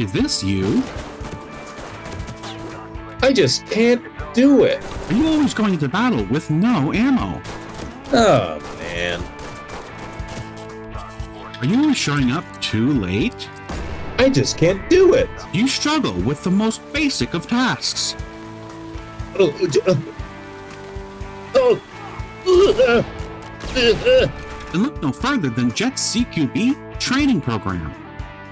Is this you? I just can't do it. Are you always going into battle with no ammo? Oh, man. Are you always showing up too late? I just can't do it. Do you struggle with the most basic of tasks? Oh, Then look no further than Jet's CQB training program.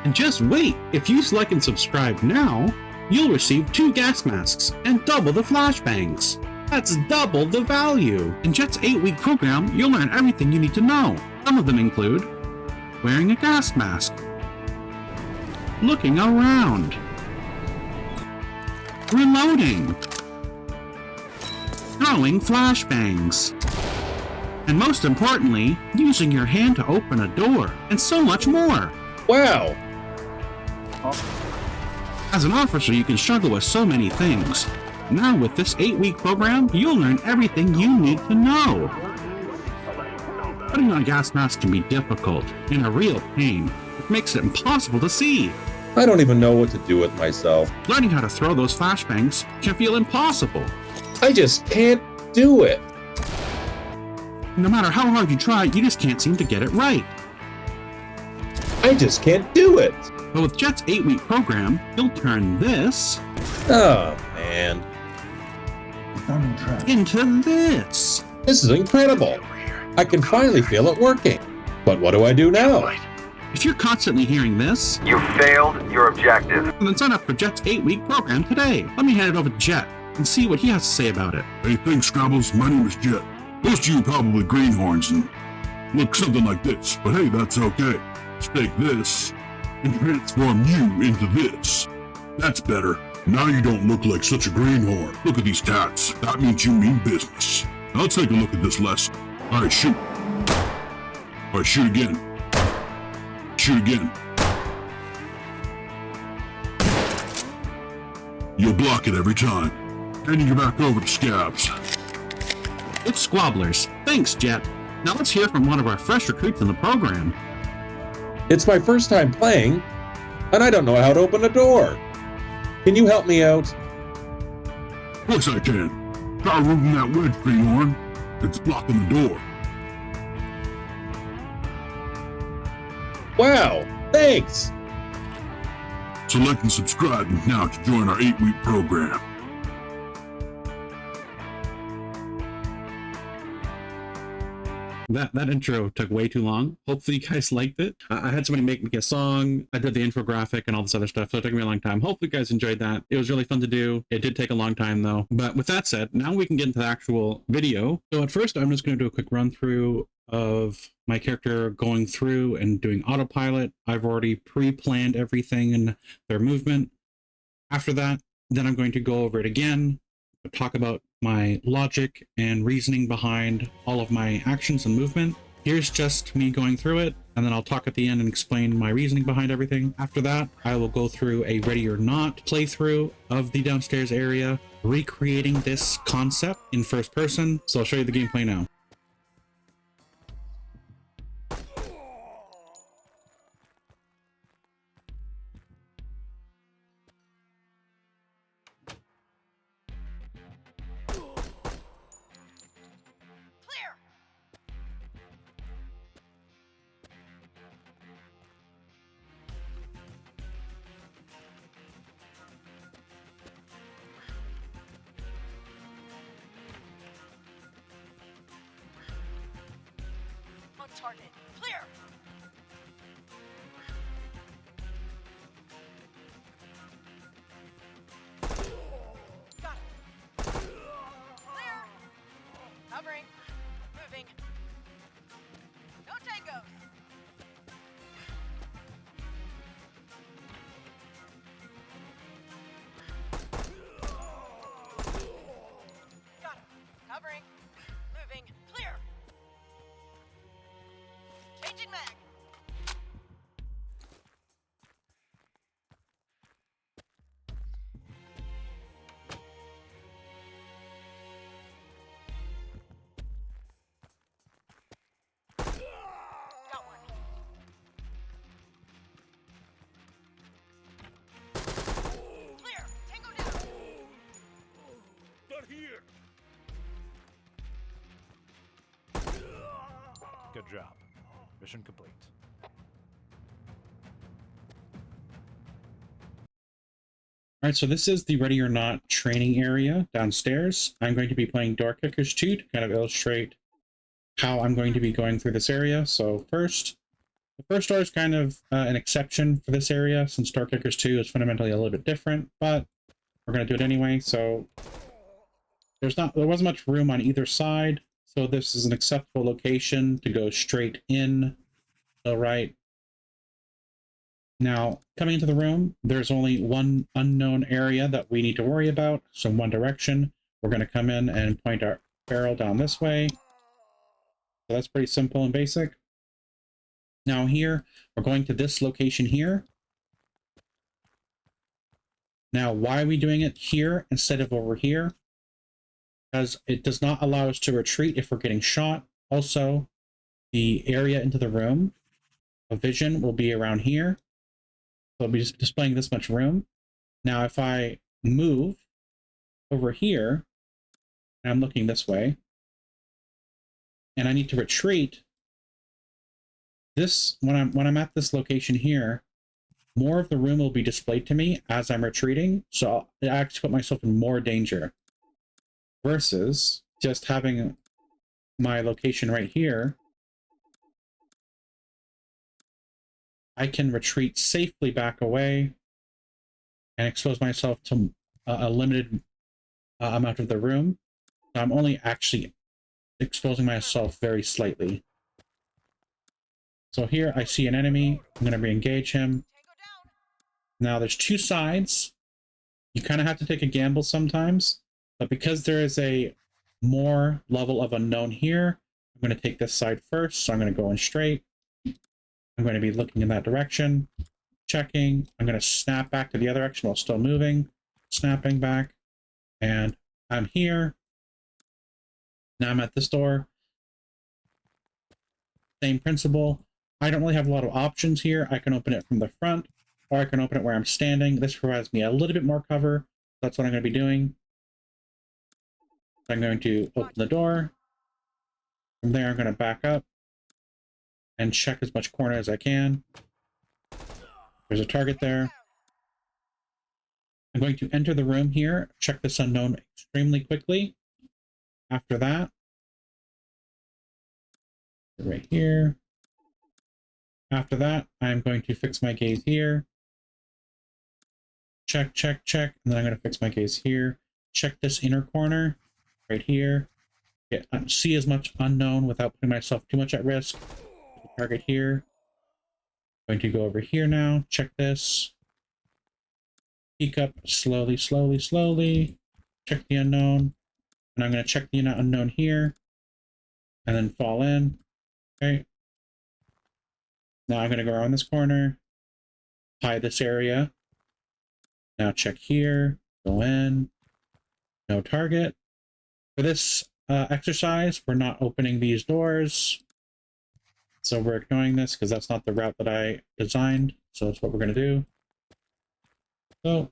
And just wait, if you like and subscribe now, you'll receive 2 gas masks and double the flashbangs. That's double the value. In Jet's 8-week program, you'll learn everything you need to know. Some of them include wearing a gas mask, looking around, reloading, throwing flashbangs, and most importantly, using your hand to open a door, and so much more. wow. As an officer, you can struggle with so many things. Now with this 8-week program, you'll learn everything you need to know. Putting on a gas mask can be difficult and a real pain. It makes it impossible to see. I don't even know what to do with myself. Learning how to throw those flashbangs can feel impossible. I just can't do it. No matter how hard you try, you just can't seem to get it right. I just can't do it. But with Jet's 8-week program, you'll turn this Oh, man. into this. This is incredible. I can finally feel it working. But what do I do now? If you're constantly hearing this, You failed your objective. then sign up for Jet's 8-week program today. Let me hand it over to Jet and see what he has to say about it. Hey, thanks, Scrabbles. My name is Jet. Most of you are probably greenhorns and look something like this, but hey, that's okay. Let's take this and transform you into this. That's better. Now you don't look like such a greenhorn. Look at these tats. That means you mean business. Now let's take a look at this lesson. All right, shoot. All right, shoot again. Shoot again. You'll block it every time. Handing you back over to Scabs. It's Squabblers. Thanks, Jet. Now let's hear from one of our fresh recruits in the program. It's my first time playing, and I don't know how to open a door. Can you help me out? Of course I can. Try removing that wedge, greenhorn. It's blocking the door. Wow, thanks. Select and subscribe now to join our 8-week program. That intro took way too long. Hopefully you guys liked it. I had somebody make me a song. I did the infographic and all this other stuff, so it took me a long time. Hopefully you guys enjoyed that. It was really fun to do. It did take a long time though. But with that said, now we can get into the actual video. So at first, I'm just going to do a quick run through of my character going through and doing autopilot. I've already pre-planned everything and their movement. After that, then I'm going to go over it again, talk about my logic and reasoning behind all of my actions and movement. Here's just me going through it, and then I'll talk at the end and explain my reasoning behind everything. After that, I will go through a ready or not playthrough of the downstairs area, recreating this concept in first person. So I'll show you the gameplay now. Good job. Mission complete. All right, so this is the Ready or Not training area downstairs. I'm going to be playing Doorkickers 2 to kind of illustrate how I'm going to be going through this area. So first, the first door is kind of an exception for this area since Doorkickers 2 is fundamentally a little bit different, but we're going to do it anyway. So there wasn't much room on either side, so this is an acceptable location to go straight in. So right now, coming into the room, there's only one unknown area that we need to worry about. So in one direction, we're going to come in and point our barrel down this way. So that's pretty simple and basic. Now here, we're going to this location here. Now, why are we doing it here instead of over here? Because it does not allow us to retreat if we're getting shot. Also, the area into the room of vision will be around here. So I'll be just displaying this much room. Now, if I move over here, and I'm looking this way, and I need to retreat, this when I'm at this location here, more of the room will be displayed to me as I'm retreating. So I actually put myself in more danger versus just having my location right here. I can retreat safely back away and expose myself to a limited amount of the room. So I'm only actually exposing myself very slightly. So here I see an enemy. I'm going to re-engage him. Now there's two sides. You kind of have to take a gamble sometimes, but because there is a more level of unknown here, I'm going to take this side first. So I'm going to go in straight. I'm going to be looking in that direction, checking. I'm going to snap back to the other direction while still moving, snapping back, and I'm here. Now I'm at this door. Same principle. I don't really have a lot of options here. I can open it from the front, or I can open it where I'm standing. This provides me a little bit more cover. That's what I'm going to be doing. I'm going to open the door. From there, I'm going to back up and check as much corner as I can. There's a target there. I'm going to enter the room here, check this unknown extremely quickly. After that, right here. After that, I'm going to fix my gaze here. Check, check, check. And then I'm going to fix my gaze here. Check this inner corner right here. See as much unknown without putting myself too much at risk. Target here. Going to go over here now. Check this. Peek up slowly, slowly, slowly. Check the unknown. And I'm going to check the unknown here. And then fall in. Okay. Now I'm going to go around this corner. Hide this area. Now check here. Go in. No target. For this exercise, we're not opening these doors. So we're ignoring this because that's not the route that I designed. So that's what we're going to do. So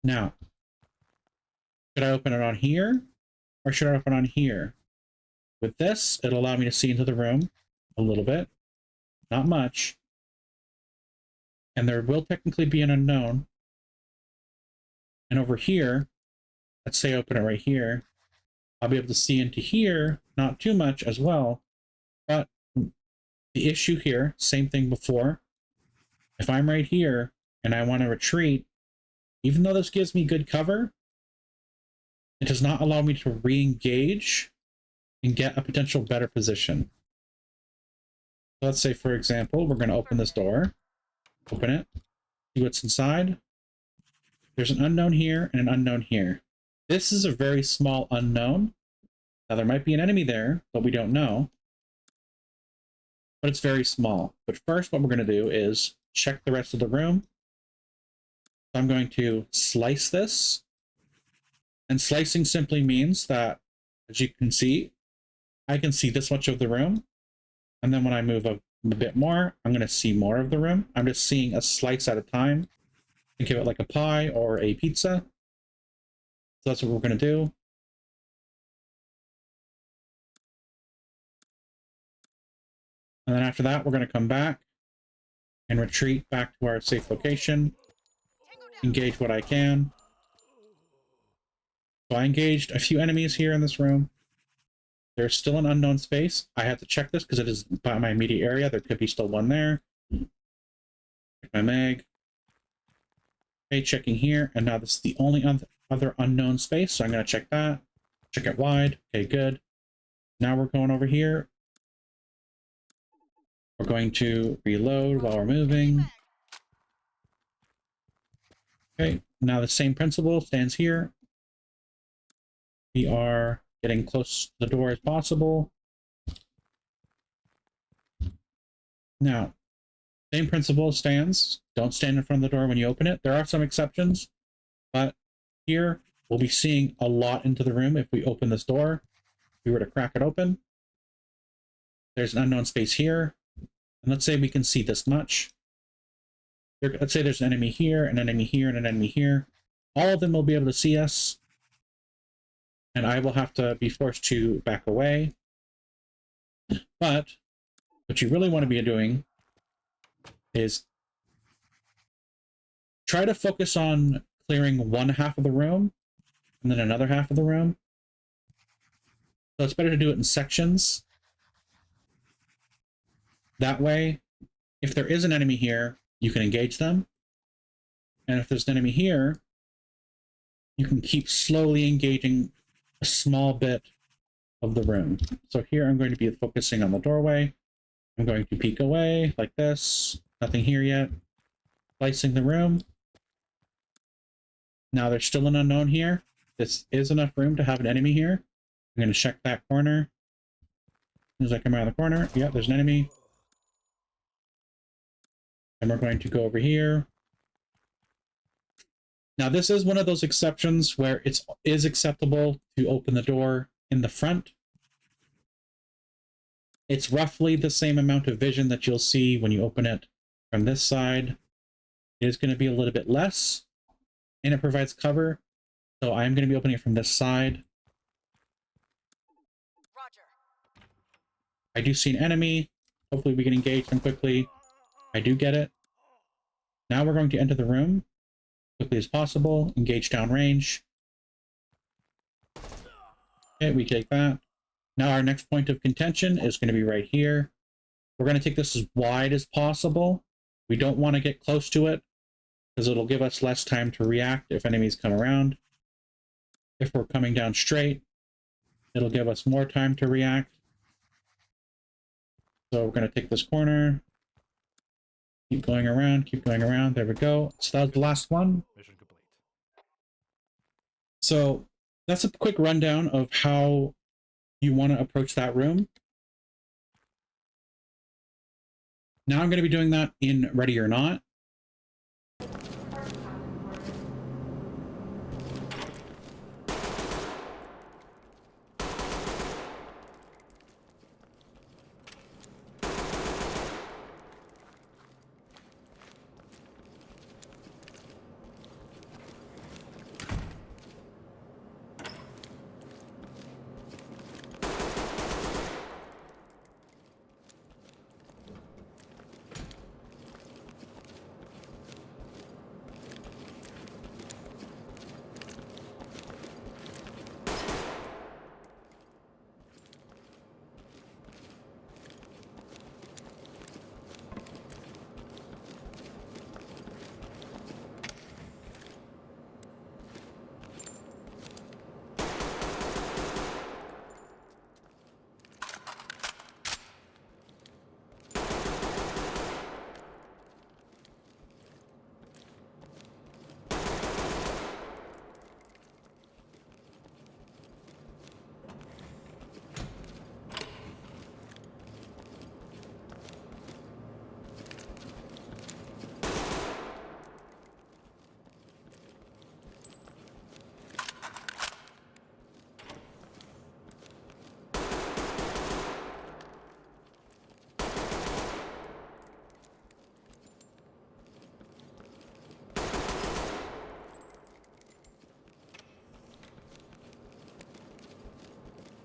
now, should I open it on here or should I open on here? With this, it'll allow me to see into the room a little bit, not much. And there will technically be an unknown. And over here, let's say open it right here, I'll be able to see into here, not too much as well. But the issue here, same thing before. If I'm right here and I want to retreat, even though this gives me good cover, it does not allow me to re-engage and get a potential better position. So let's say, for example, we're going to open this door. Open it. See what's inside. There's an unknown here and an unknown here. This is a very small unknown. Now there might be an enemy there, but we don't know. But it's very small. But first, what we're going to do is check the rest of the room. So I'm going to slice this. And slicing simply means that, as you can see, I can see this much of the room. And then when I move a bit more, I'm going to see more of the room. I'm just seeing a slice at a time. Think of it like a pie or a pizza. So that's what we're going to do. And then after that, we're going to come back and retreat back to our safe location. Engage what I can. So I engaged a few enemies here in this room. There's still an unknown space. I have to check this because it is by my immediate area. There could be still one there. Check my mag. Okay, checking here. And now this is the only other unknown space. So I'm going to check that. Check it wide. Okay, good. Now we're going over here. We're going to reload while we're moving. Okay, now the same principle stands here. We are getting close to the door as possible. Now, same principle stands. Don't stand in front of the door when you open it. There are some exceptions, but here we'll be seeing a lot into the room if we open this door. If we were to crack it open, there's an unknown space here. And let's say we can see this much. Let's say there's an enemy here, an enemy here, and an enemy here. All of them will be able to see us. And I will have to be forced to back away. But what you really want to be doing is try to focus on clearing one half of the room and then another half of the room. So it's better to do it in sections. That way, if there is an enemy here, you can engage them. And if there's an enemy here, you can keep slowly engaging a small bit of the room. So here I'm going to be focusing on the doorway. I'm going to peek away like this. Nothing here yet. Slicing the room. Now there's still an unknown here. This is enough room to have an enemy here. I'm going to check that corner. As soon as I come around the corner, yeah, there's an enemy. And we're going to go over here. Now this is one of those exceptions where it is acceptable to open the door in the front. It's roughly the same amount of vision that you'll see when you open it from this side. It is going to be a little bit less, and it provides cover. So I'm going to be opening it from this side. Roger. I do see an enemy. Hopefully we can engage them quickly. I do get it. Now we're going to enter the room quickly as possible. Engage downrange. Okay, we take that. Now our next point of contention is going to be right here. We're going to take this as wide as possible. We don't want to get close to it because it'll give us less time to react if enemies come around. If we're coming down straight, it'll give us more time to react. So we're going to take this corner. Keep going around, keep going around. There we go. So that was the last one. Mission complete. So that's a quick rundown of how you want to approach that room. Now I'm going to be doing that in Ready or Not.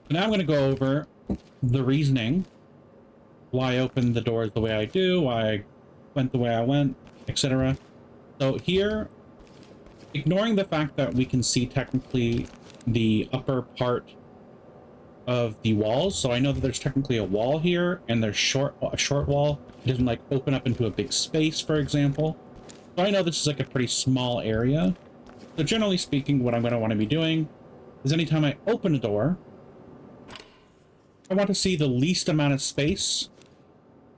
Now I'm going to go over the reasoning why I opened the doors the way I do, why I went the way I went, etc. So here, ignoring the fact that we can see technically the upper part of the walls, so I know that there's technically a wall here, and there's a short wall. It doesn't like open up into a big space, for example. So I know this is like a pretty small area. So generally speaking, what I'm going to want to be doing is anytime I open a door, I want to see the least amount of space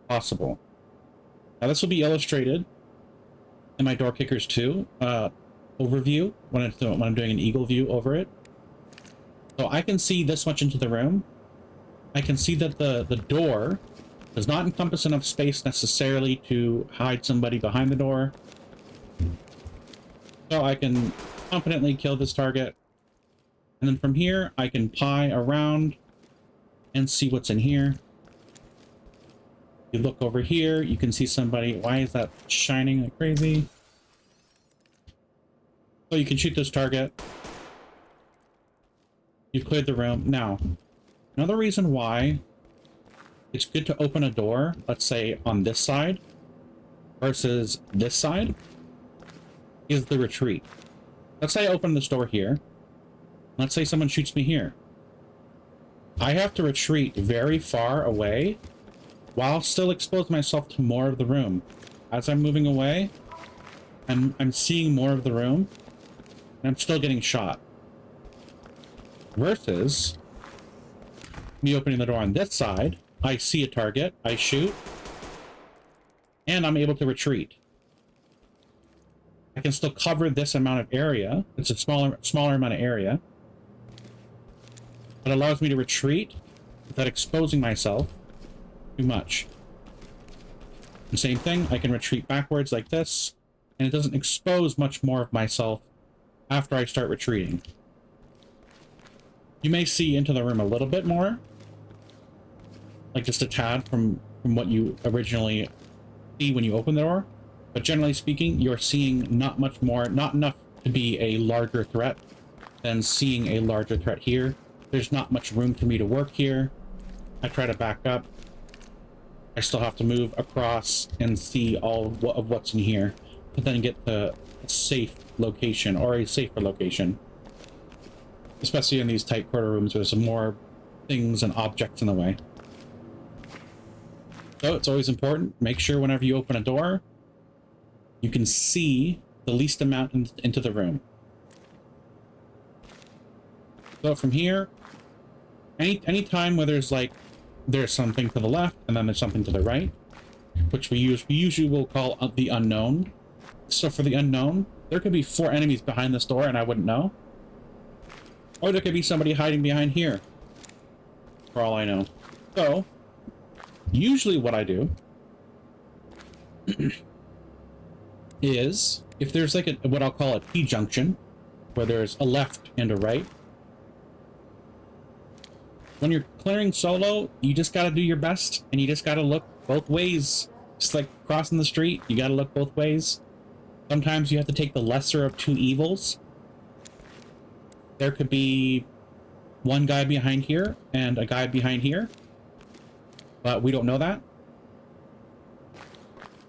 possible. Now this will be illustrated in my Doorkickers 2 overview when I'm doing an eagle view over it. So I can see this much into the room. I can see that the door does not encompass enough space necessarily to hide somebody behind the door. So I can confidently kill this target. And then from here, I can pie around and see what's in here. You look over here, you can see somebody. Why is that shining like crazy? So you can shoot this target. You cleared the room. Now, another reason why it's good to open a door, let's say on this side versus this side, is the retreat. Let's say I open this door here. Let's say someone shoots me here. I have to retreat very far away while still expose myself to more of the room. As I'm moving away, I'm seeing more of the room, and I'm still getting shot. Versus me opening the door on this side, I see a target, I shoot, and I'm able to retreat. I can still cover this amount of area. It's a smaller amount of area. But it allows me to retreat without exposing myself too much. The same thing, I can retreat backwards like this, and it doesn't expose much more of myself after I start retreating. You may see into the room a little bit more, like just a tad from what you originally see when you open the door. But generally speaking, you're seeing not much more, not enough to be a larger threat than seeing a larger threat here. There's not much room for me to work here. I try to back up. I still have to move across and see all of what's in here to then get to a safe location or a safer location. Especially in these tight corridor rooms where there's some more things and objects in the way. So it's always important, make sure whenever you open a door, you can see the least amount into the room. So from here, any time where there's something to the left and then there's something to the right, which we usually will call the unknown. So for the unknown, there could be 4 enemies behind this door and I wouldn't know. Or there could be somebody hiding behind here, for all I know. So, usually what I do is, if there's like what I'll call a T-junction, where there's a left and a right, when you're clearing solo, you just gotta do your best, and you just gotta look both ways. Just like crossing the street, you gotta look both ways. Sometimes you have to take the lesser of 2 evils. There could be one guy behind here and a guy behind here, but we don't know that.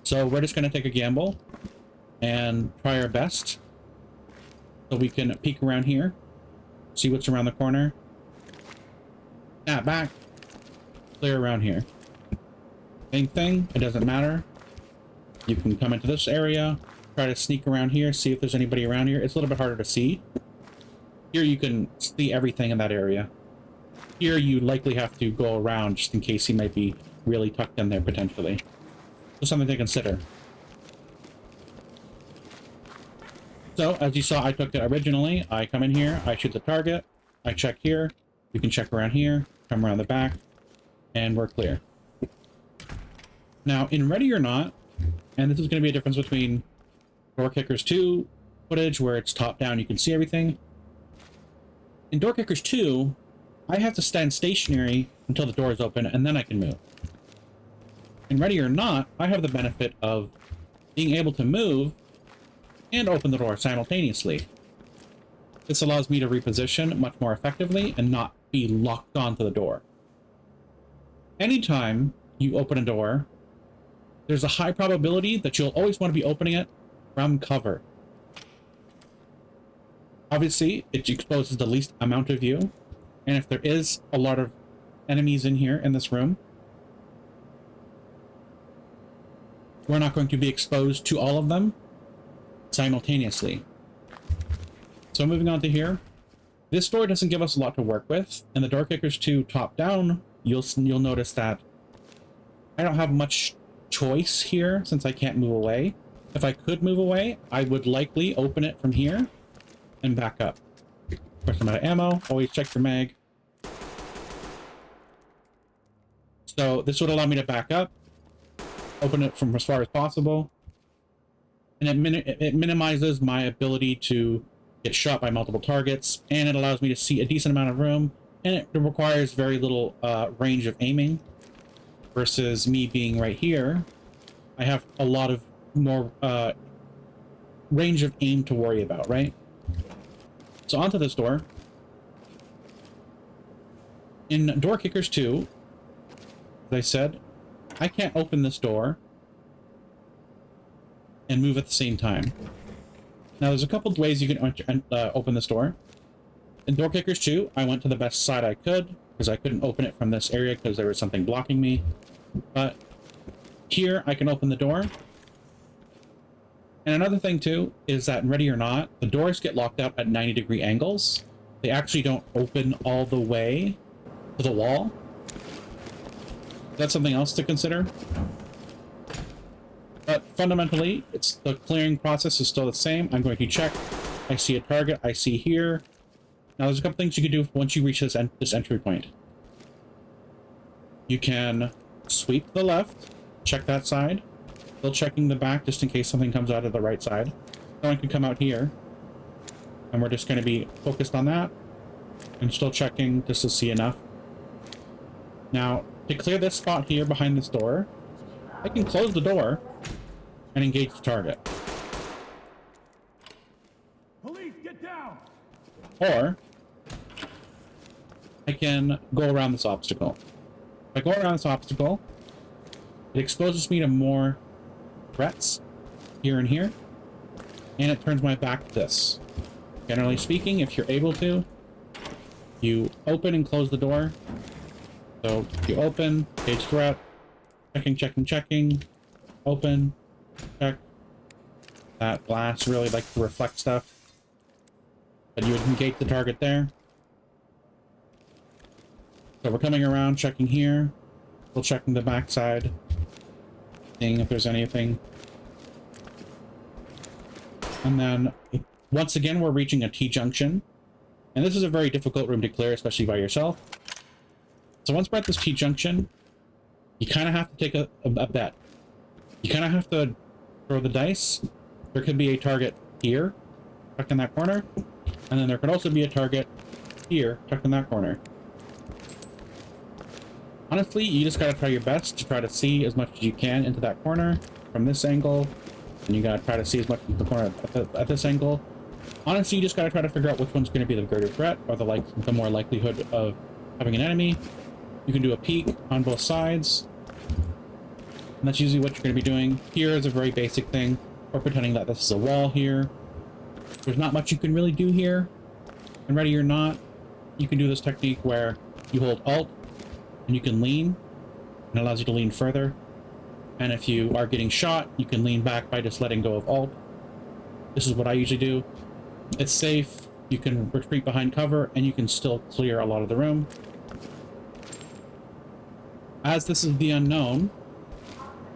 So we're just going to take a gamble and try our best so we can peek around here, see what's around the corner. Snap back, clear around here. Same thing, it doesn't matter. You can come into this area, try to sneak around here, see if there's anybody around here. It's a little bit harder to see. Here you can see everything in that area. Here you likely have to go around just in case he might be really tucked in there potentially. So something to consider. So as you saw, I took it originally. I come in here, I shoot the target, I check here, you can check around here, come around the back, and we're clear. Now in Ready or Not, and this is going to be a difference between Doorkickers 2 footage where it's top down, you can see everything. In Doorkickers 2, I have to stand stationary until the door is open, and then I can move. In Ready or Not, I have the benefit of being able to move and open the door simultaneously. This allows me to reposition much more effectively and not be locked onto the door. Anytime you open a door, there's a high probability that you'll always want to be opening it from cover. Obviously, it exposes the least amount of you, and if there is a lot of enemies in here in this room, we're not going to be exposed to all of them simultaneously. So moving on to here, this door doesn't give us a lot to work with. In the Doorkickers 2 top down, you'll notice that I don't have much choice here since I can't move away. If I could move away, I would likely open it from here and back up. Of course, I'm out of ammo. Always check your mag. So this would allow me to back up, open it from as far as possible, and it minimizes my ability to get shot by multiple targets, and it allows me to see a decent amount of room, and it requires very little range of aiming, versus me being right here. I have a lot of more range of aim to worry about, right? So onto this door. In Doorkickers 2, as I said, I can't open this door and move at the same time. Now, there's a couple of ways you can open this door. In Doorkickers 2, I went to the best side I could, because I couldn't open it from this area because there was something blocking me. But here, I can open the door. And another thing, too, is that in Ready or Not, the doors get locked out at 90-degree angles. They actually don't open all the way to the wall. That's something else to consider. But fundamentally, the clearing process is still the same. I'm going to check. I see a target. I see here. Now, there's a couple things you can do once you reach this entry point. You can sweep to the left, check that side. Still checking the back just in case something comes out of the right side. Someone can come out here. And we're just going to be focused on that. I'm still checking just to see enough. Now, to clear this spot here behind this door, I can close the door and engage the target. Police, get down! Or I can go around this obstacle. If I go around this obstacle, it exposes me to more threats here and here, and it turns my back to this. Generally speaking, if you're able to, you open and close the door. So you open, gauge threat, checking, open, check. That glass really likes to reflect stuff. But you would engage the target there. So we're coming around, checking here. We're checking the backside, seeing if there's anything. And then, once again, we're reaching a T-junction. And this is a very difficult room to clear, especially by yourself. So once we're at this T-junction, you kind of have to take a bet. You kind of have to throw the dice. There could be a target here, tucked in that corner. And then there could also be a target here, tucked in that corner. Honestly, you just gotta try your best to try to see as much as you can into that corner from this angle. And you gotta try to see as much as the corner at this angle. Honestly, you just gotta try to figure out which one's gonna be the greater threat, or the more likelihood of having an enemy. You can do a peek on both sides. And that's usually what you're gonna be doing. Here is a very basic thing. We're pretending that this is a wall here. There's not much you can really do here. And Ready or Not, you can do this technique where you hold Alt and you can lean, and it allows you to lean further. And if you are getting shot, you can lean back by just letting go of Alt. This is what I usually do. It's safe, you can retreat behind cover, and you can still clear a lot of the room. As this is the unknown,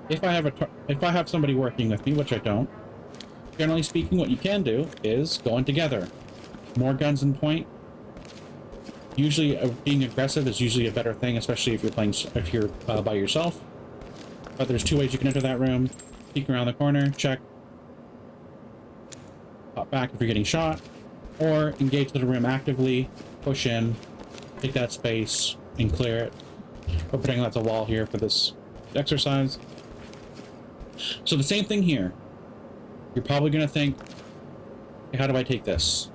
if I have somebody working with me, which I don't, generally speaking, what you can do is go in together. More guns in point. Usually, being aggressive is usually a better thing, especially if you're by yourself. But there's two ways you can enter that room: peek around the corner, check, pop back if you're getting shot, or engage the room actively, push in, take that space, and clear it. We're putting that's a wall here for this exercise. So the same thing here. You're probably going to think, how do I take this?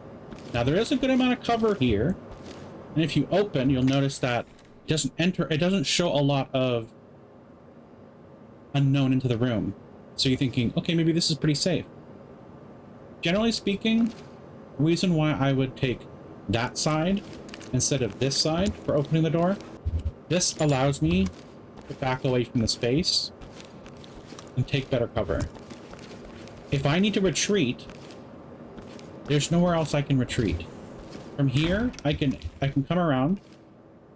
Now there is a good amount of cover here, and if you open, you'll notice that it doesn't show a lot of unknown into the room. So you're thinking, okay, maybe this is pretty safe. Generally speaking, the reason why I would take that side instead of this side for opening the door, this allows me to back away from the space and take better cover. If I need to retreat, there's nowhere else I can retreat. From here, I can come around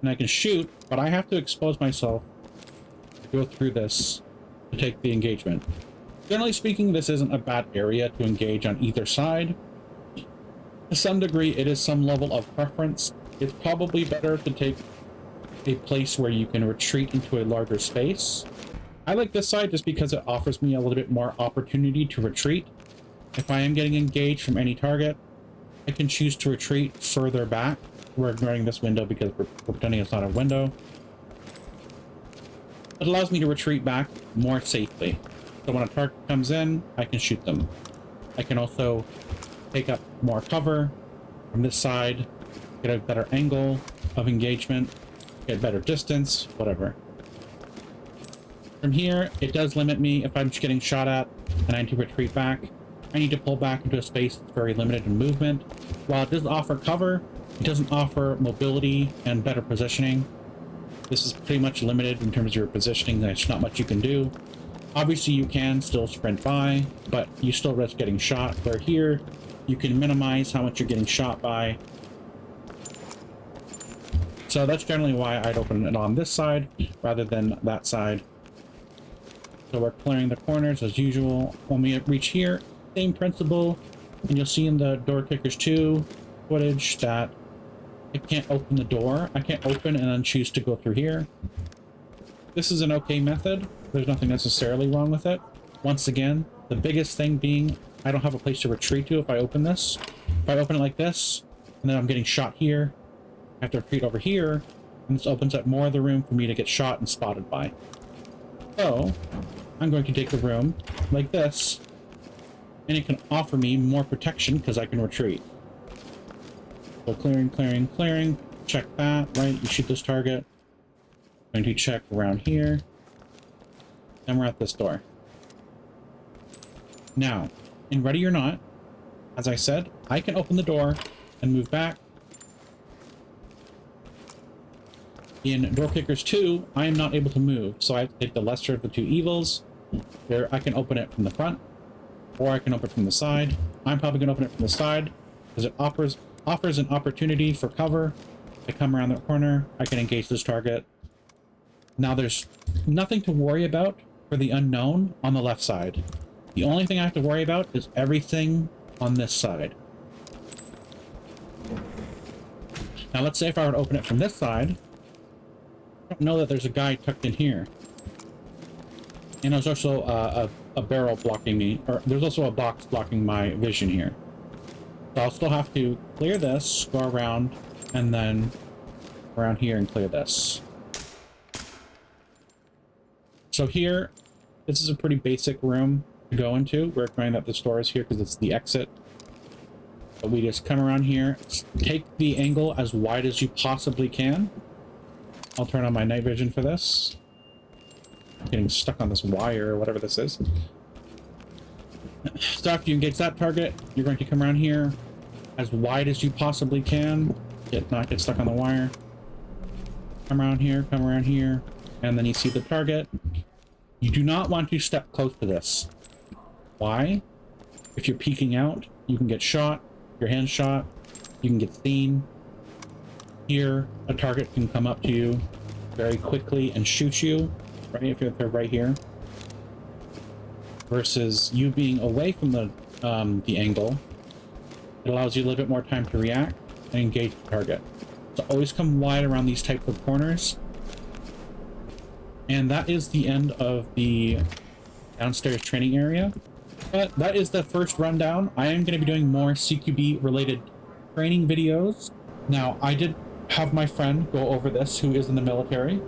and I can shoot, but I have to expose myself to go through this to take the engagement. Generally speaking, this isn't a bad area to engage on either side. To some degree, it is some level of preference. It's probably better to take a place where you can retreat into a larger space. I like this side just because it offers me a little bit more opportunity to retreat. If I am getting engaged from any target, I can choose to retreat further back. We're ignoring this window because we're pretending it's not a window. It allows me to retreat back more safely. So when a target comes in, I can shoot them. I can also take up more cover from this side, get a better angle of engagement, get better distance, whatever. From here, it does limit me if I'm just getting shot at and I need to retreat back. I need to pull back into a space that's very limited in movement. While it does offer cover, it doesn't offer mobility and better positioning. This is pretty much limited in terms of your positioning. There's not much you can do. Obviously, you can still sprint by, but you still risk getting shot. Where here, you can minimize how much you're getting shot by. So that's generally why I'd open it on this side rather than that side. So we're clearing the corners as usual. When we reach here, same principle, and you'll see in the Doorkickers 2 footage that I can't open the door. I can't open and then choose to go through here. This is an okay method. There's nothing necessarily wrong with it. Once again, the biggest thing being I don't have a place to retreat to if I open this. If I open it like this, and then I'm getting shot here, I have to retreat over here, and this opens up more of the room for me to get shot and spotted by. So, I'm going to take the room like this, and it can offer me more protection because I can retreat. So clearing, clearing, clearing. Check that, right? You shoot this target. I'm going to check around here. And we're at this door. Now, in Ready or Not, as I said, I can open the door and move back. In Doorkickers 2, I am not able to move, so I have to take the lesser of the two evils. There, I can open it from the front, or I can open it from the side. I'm probably going to open it from the side, because it offers an opportunity for cover. I come around the corner, I can engage this target. Now there's nothing to worry about for the unknown on the left side. The only thing I have to worry about is everything on this side. Now let's say if I were to open it from this side, I don't know that there's a guy tucked in here. And there's also a barrel blocking me, or there's also a box blocking my vision here. So I'll still have to clear this, go around, and then around here and clear this. So here, this is a pretty basic room to go into. We're ignoring that this door is here because it's the exit. But we just come around here, take the angle as wide as you possibly can. I'll turn on my night vision for this. I'm getting stuck on this wire or whatever this is. So after you engage that target, you're going to come around here as wide as you possibly can. Not get stuck on the wire. Come around here, and then you see the target. You do not want to step close to this. Why? If you're peeking out, you can get shot, your hand's shot, you can get seen. Here, a target can come up to you very quickly and shoot you, right? If they're right here. Versus you being away from the angle, it allows you a little bit more time to react and engage the target. So always come wide around these types of corners. And that is the end of the downstairs training area. But that is the first rundown. I am going to be doing more CQB related training videos. Now, I did have my friend go over this who is in the military.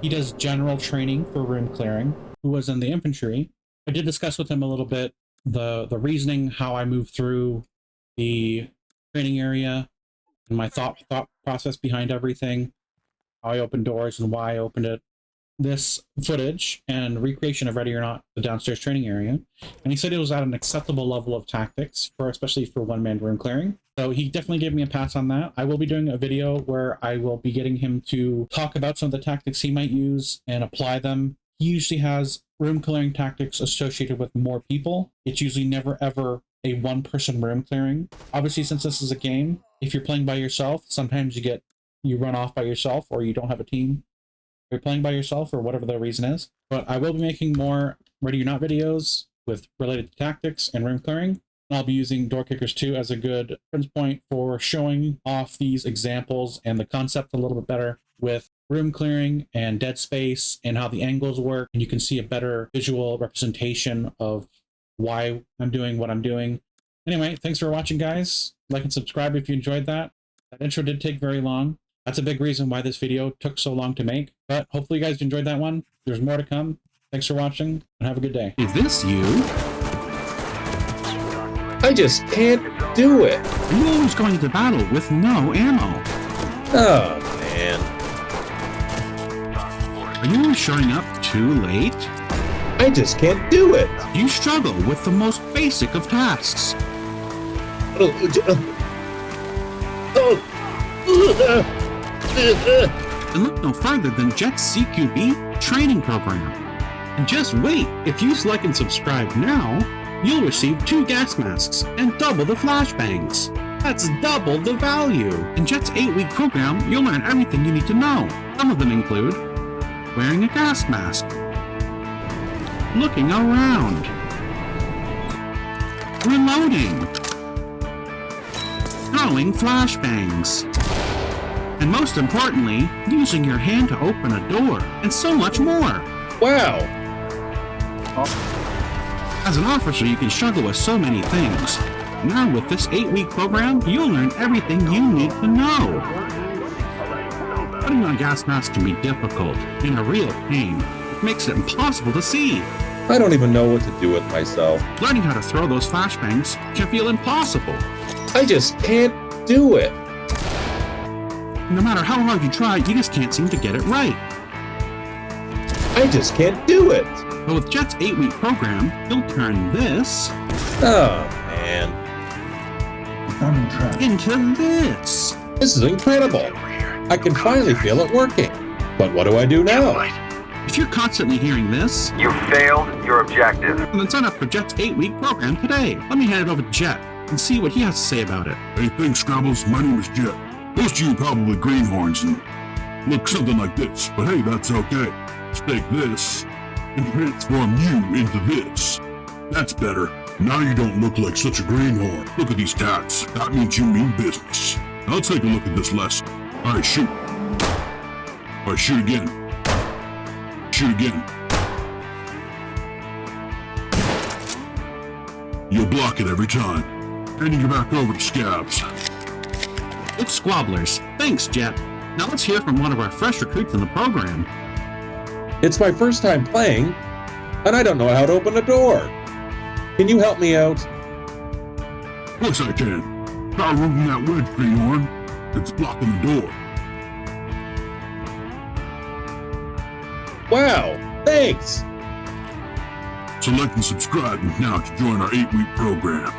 He does general training for room clearing, who was in the infantry. I did discuss with him a little bit the reasoning, how I moved through the training area, and my thought process behind everything, how I opened doors and why I opened it. this footage and recreation of Ready or Not, the downstairs training area, and he said it was at an acceptable level of tactics, for especially for one-man room clearing. So he definitely gave me a pass on that. I will be doing a video where I will be getting him to talk about some of the tactics he might use and apply them. He usually has room clearing tactics associated with more people. It's usually never ever a one-person room clearing. Obviously, since this is a game, if you're playing by yourself, sometimes you run off by yourself, or you don't have a team. You're playing by yourself, or whatever the reason is. But I will be making more Ready or Not videos with related to tactics and room clearing. And I'll be using Doorkickers 2 as a good reference point for showing off these examples and the concept a little bit better with room clearing and dead space and how the angles work. And you can see a better visual representation of why I'm doing what I'm doing. Anyway, thanks for watching, guys. Like and subscribe if you enjoyed that. That intro did take very long. That's a big reason why this video took so long to make, but hopefully you guys enjoyed that one. There's more to come. Thanks for watching, and have a good day. Is this you? I just can't do it. Are you always going to battle with no ammo? Oh, man. Are you always showing up too late? I just can't do it. You struggle with the most basic of tasks. And look no further than Jet's CQB training program. And just wait, if you like and subscribe now, you'll receive 2 gas masks and double the flashbangs. That's double the value. In Jet's 8-week program, you'll learn everything you need to know. Some of them include wearing a gas mask, looking around, reloading, throwing flashbangs, and most importantly, using your hand to open a door, and so much more. Wow. As an officer, you can struggle with so many things. Now with this 8-week program, you'll learn everything you need to know. Putting on a gas mask can be difficult and a real pain. It makes it impossible to see. I don't even know what to do with myself. Learning how to throw those flashbangs can feel impossible. I just can't do it. No matter how hard you try, you just can't seem to get it right. I just can't do it. But with Jet's 8-week program, you'll turn this Oh, man. into this. This is incredible. I can finally feel it working. But what do I do now? If you're constantly hearing this, You failed your objective. then sign up for Jet's 8-week program today. Let me hand it over to Jet and see what he has to say about it. Hey, thanks, Scrabbles. My name is Jet. Most of you probably greenhorns and look something like this, but hey, that's okay. Take this and transform you into this. That's better. Now you don't look like such a greenhorn. Look at these tats. That means you mean business. Now let's take a look at this lesson. All right, shoot. All right, shoot again. Shoot again. You'll block it every time. Handing you back over to Scabs. It's Squabblers. Thanks, Jet. Now let's hear from one of our fresh recruits in the program. It's my first time playing, and I don't know how to open a door. Can you help me out? Of course I can. Try removing that wedge, Greenhorn. It's blocking the door. Wow, thanks. So like and subscribe now to join our 8-week program.